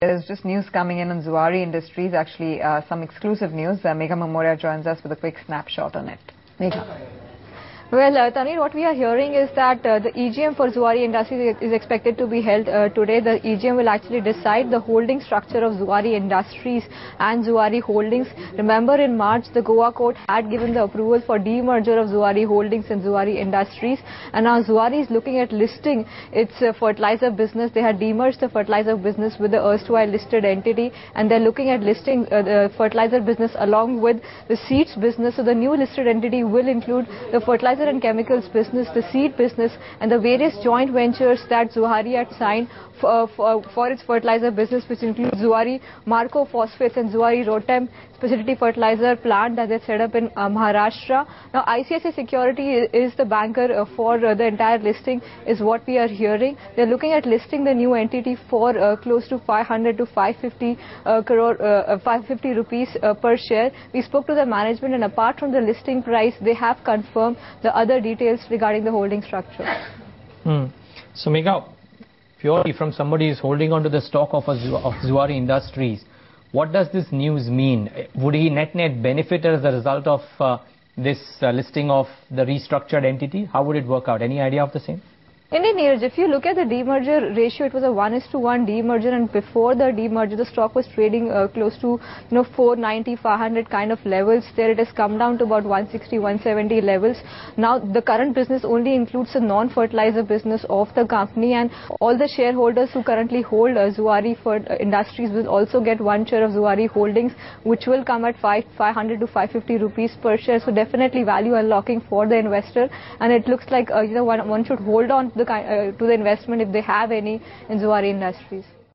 There is just news coming in on Zuari Industries, actually some exclusive news. Megha Memoria joins us with a quick snapshot on it. Megha. Well, Tanir, what we are hearing is that the EGM for Zuari Industries is expected to be held today. The EGM will actually decide the holding structure of Zuari Industries and Zuari Holdings. Remember, in March, the Goa court had given the approval for demerger of Zuari Holdings and Zuari Industries. And now Zuari is looking at listing its fertilizer business. They had demerged the fertilizer business with the erstwhile listed entity. And they're looking at listing the fertilizer business along with the seeds business. So the new listed entity will include the fertilizer and chemicals business, the seed business, and the various joint ventures that Zuari had signed for its fertilizer business, which includes Zuari Marco Phosphates and Zuari Rotem specialty fertilizer plant that they set up in Maharashtra. Now, ICICI Securities is the banker for the entire listing, is what we are hearing. They're looking at listing the new entity for close to 500 to 550 550 rupees per share. We spoke to the management, and apart from the listing price, they have confirmed the other details regarding the holding structure. So, Megha, purely from somebody who's holding on to the stock of Zuari Industries, what does this news mean? Would he net benefit as a result of this listing of the restructured entity? How would it work out? Any idea of the same? Indeed, Neeraj, if you look at the demerger ratio, it was a 1:1 demerger, and before the demerger, the stock was trading close to 490, 500 kind of levels. There it has come down to about 160, 170 levels. Now, the current business only includes the non-fertilizer business of the company, and all the shareholders who currently hold Zuari Industries will also get one share of Zuari Holdings, which will come at 500 to 550 rupees per share. So definitely value unlocking for the investor, and it looks like one should hold on to the investment if they have any in Zuari Industries.